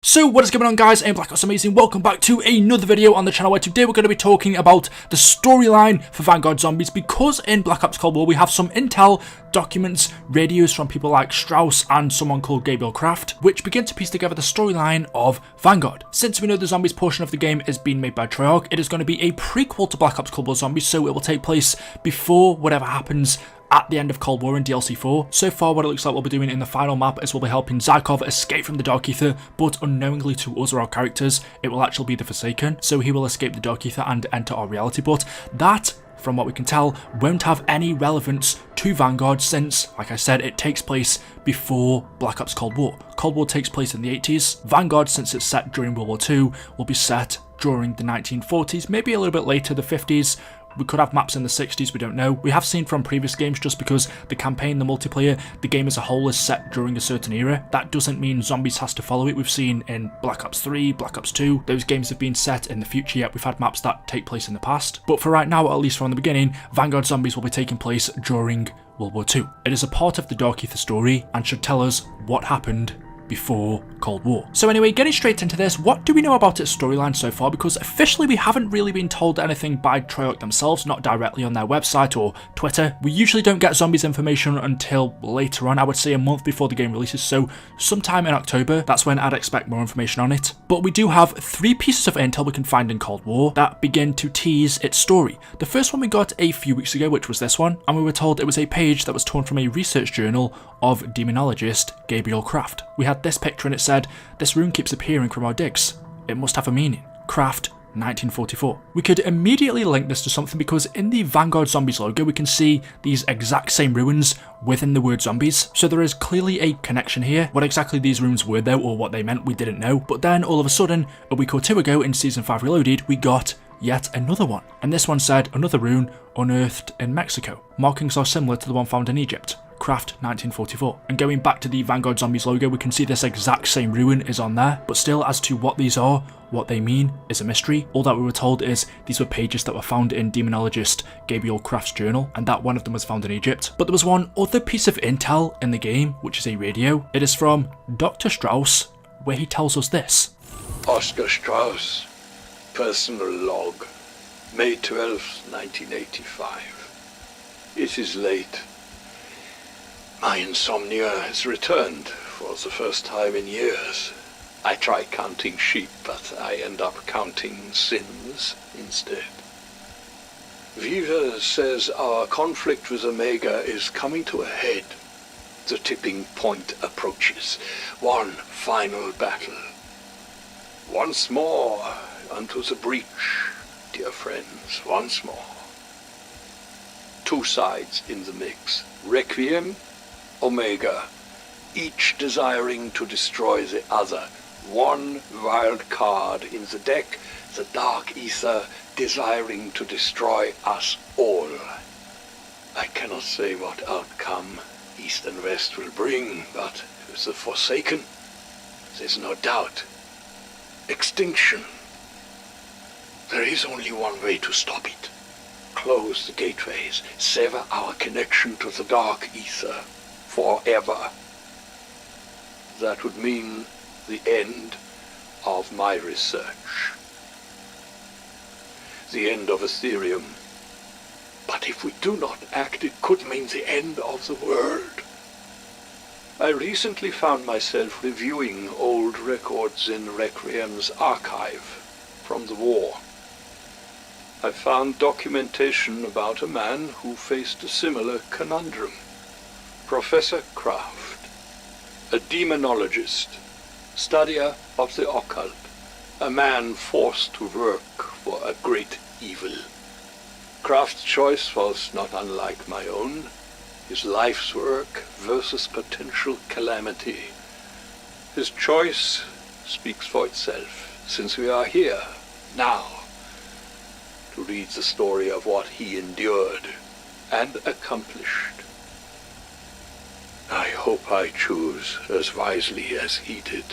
So what is going on, guys? I'm BlackOpsAmazing. Welcome back to another video on the channel where today we're going to be talking about the storyline for Vanguard Zombies, because in Black Ops Cold War we have some intel, documents, radios from people like Strauss and someone called Gabriel Kraft, which begin to piece together the storyline of Vanguard. Since we know the zombies portion of the game is being made by Treyarch, it is going to be a prequel to Black Ops Cold War Zombies, so it will take place before whatever happens at the end of Cold War in DLC 4. So far, what it looks like we'll be doing in the final map is we'll be helping Zarkov escape from the Dark Ether, but unknowingly to us or our characters, it will actually be the Forsaken, so he will escape the Dark Ether and enter our reality, but that, from what we can tell, won't have any relevance to Vanguard since, like I said, it takes place before Black Ops Cold War. Cold War takes place in the 80s. Vanguard, since it's set during World War II, will be set during the 1940s, maybe a little bit later, the 50s. We could have maps in the 60s, we don't know. We have seen from previous games, just because the campaign, the multiplayer, the game as a whole is set during a certain era. That doesn't mean Zombies has to follow it. We've seen in Black Ops 3, Black Ops 2, those games have been set in the future, yet we've had maps that take place in the past. But for right now, at least from the beginning, Vanguard Zombies will be taking place during World War II. It is a part of the Dark Ether story and should tell us what happened before Cold War. So anyway, getting straight into this, what do we know about its storyline so far? Because officially we haven't really been told anything by Treyarch themselves, not directly on their website or Twitter. We usually don't get Zombies information until later on, I would say a month before the game releases, so sometime in October, that's when I'd expect more information on it. But we do have 3 pieces of intel we can find in Cold War that begin to tease its story. The first one we got a few weeks ago, which was this one, and we were told it was a page that was torn from a research journal of demonologist Gabriel Kraft. We had this picture and it said, "This rune keeps appearing from our digs. It must have a meaning. Kraft, 1944. We could immediately link this to something because in the Vanguard Zombies logo we can see these exact same runes within the word zombies, so there is clearly a connection here. What exactly these runes were though, or what they meant, we didn't know, but then all of a sudden, a week or 2 ago in Season 5 Reloaded, we got yet another one, and this one said, "Another rune unearthed in Mexico. Markings are similar to the one found in Egypt. Kraft 1944. And going back to the Vanguard Zombies logo, we can see this exact same rune is on there, but still, as to what these are, what they mean, is a mystery. All that we were told is these were pages that were found in demonologist Gabriel Kraft's journal, and that one of them was found in Egypt. But there was one other piece of intel in the game, which is a radio. It is from Dr. Strauss, where he tells us this. Oscar Strauss, personal log, May 12th, 1985. It is late. My insomnia has returned for the first time in years. I try counting sheep, but I end up counting sins instead. Viva says our conflict with Omega is coming to a head. The tipping point approaches. One final battle. Once more unto the breach, dear friends, once more. 2 sides in the mix. Requiem, Omega, each desiring to destroy the other. One wild card in the deck, the Dark Ether desiring to destroy us all. I cannot say what outcome East and West will bring, but with the Forsaken, there's no doubt. Extinction. There is only one way to stop it. Close the gateways, sever our connection to the Dark Ether. Forever. That would mean the end of my research. The end of Ethereum. But if we do not act, it could mean the end of the world. I recently found myself reviewing old records in Requiem's archive from the war. I found documentation about a man who faced a similar conundrum. Professor Kraft, a demonologist, studier of the occult, a man forced to work for a great evil. Kraft's choice was not unlike my own, his life's work versus potential calamity. His choice speaks for itself, since we are here, now, to read the story of what he endured and accomplished. I hope I choose as wisely as he did.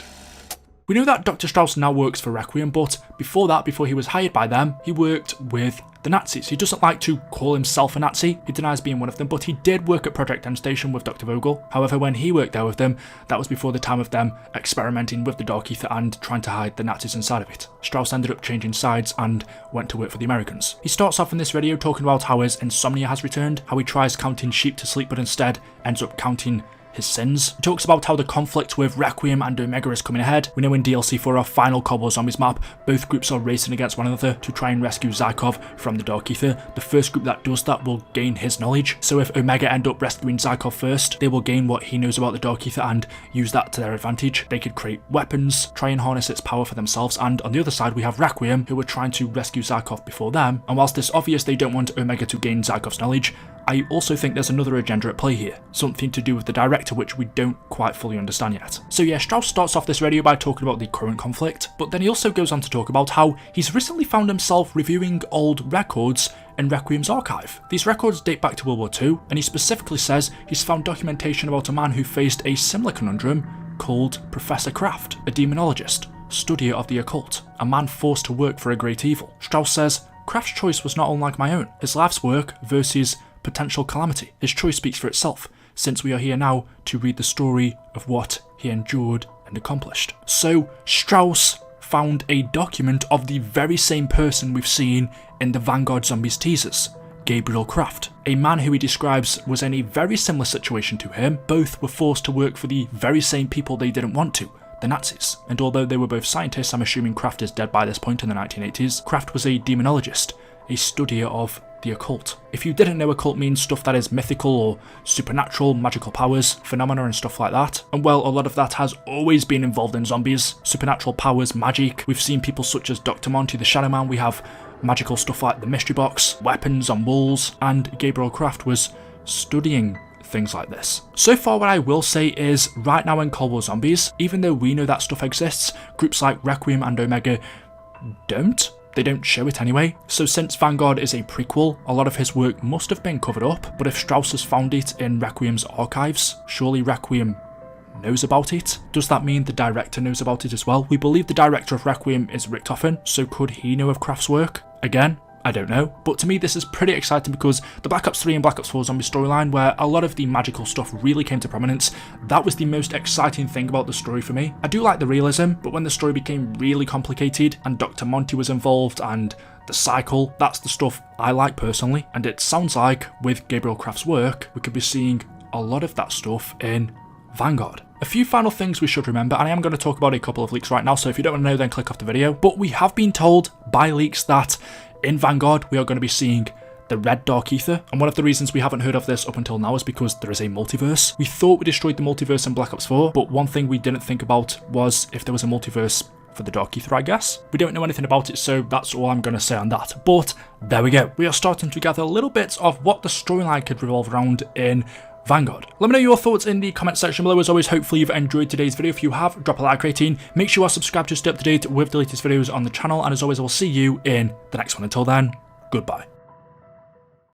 We know that Dr. Strauss now works for Requiem, but before that, before he was hired by them, he worked with the Nazis. He doesn't like to call himself a Nazi, he denies being one of them, but he did work at Project M Station with Dr. Vogel. However, when he worked there with them, that was before the time of them experimenting with the Dark Ether and trying to hide the Nazis inside of it. Strauss ended up changing sides and went to work for the Americans. He starts off in this video talking about how his insomnia has returned, how he tries counting sheep to sleep but instead ends up counting his sins. He talks about how the conflict with Requiem and Omega is coming ahead. We know in DLC for our final Cobble Zombies map, both groups are racing against one another to try and rescue Zykov from the Dark Ether. The first group that does that will gain his knowledge, so if Omega end up rescuing Zykov first, they will gain what he knows about the Dark Ether and use that to their advantage. They could create weapons, try and harness its power for themselves, and on the other side we have Requiem, who are trying to rescue Zykov before them, and whilst it's obvious they don't want Omega to gain Zykov's knowledge, I also think there's another agenda at play here, something to do with the director which we don't quite fully understand yet. So yeah, Strauss starts off this video by talking about the current conflict, but then he also goes on to talk about how he's recently found himself reviewing old records in Requiem's archive. These records date back to World War II, and he specifically says he's found documentation about a man who faced a similar conundrum called Professor Kraft, a demonologist, studier of the occult, a man forced to work for a great evil. Strauss says, Kraft's choice was not unlike my own, his life's work versus potential calamity. His choice speaks for itself, since we are here now to read the story of what he endured and accomplished. So Strauss found a document of the very same person we've seen in the Vanguard Zombies teasers, Gabriel Kraft, a man who he describes was in a very similar situation to him. Both were forced to work for the very same people they didn't want to, the Nazis. And although they were both scientists, I'm assuming Kraft is dead by this point in the 1980s, Kraft was a demonologist, a studier of the occult. If you didn't know, occult means stuff that is mythical or supernatural, magical powers, phenomena and stuff like that. And well, a lot of that has always been involved in zombies. Supernatural powers, magic. We've seen people such as Dr. Monty the Shadow Man. We have magical stuff like the Mystery Box, weapons on walls, and Gabriel Kraft was studying things like this. So far what I will say is, right now in Cold War Zombies, even though we know that stuff exists, groups like Requiem and Omega don't. They don't show it anyway. So since Vanguard is a prequel, a lot of his work must have been covered up, but if Strauss has found it in Requiem's archives, surely Requiem knows about it. Does that mean the director knows about it as well? We believe the director of Requiem is Richtofen, so could he know of Kraft's work? Again, I don't know, but to me this is pretty exciting because the Black Ops 3 and Black Ops 4 zombie storyline, where a lot of the magical stuff really came to prominence, that was the most exciting thing about the story for me. I do like the realism, but when the story became really complicated and Dr. Monty was involved and the cycle, that's the stuff I like personally, and it sounds like with Gabriel Kraft's work, we could be seeing a lot of that stuff in Vanguard. A few final things we should remember, and I am going to talk about a couple of leaks right now, so if you don't want to know then click off the video, but we have been told by leaks that in Vanguard we are going to be seeing the Red Dark Ether, and one of the reasons we haven't heard of this up until now is because there is a multiverse. We thought we destroyed the multiverse in Black Ops 4, but one thing we didn't think about was if there was a multiverse for the Dark Ether, I guess. We don't know anything about it, so that's all I'm going to say on that. But there we go. We are starting to gather little bits of what the storyline could revolve around in Vanguard. Let me know your thoughts in the comment section below. As always, hopefully you've enjoyed today's video. If you have, drop a like rating. Make sure you are subscribed to stay up to date with the latest videos on the channel. And as always, I will see you in the next one. Until then, goodbye.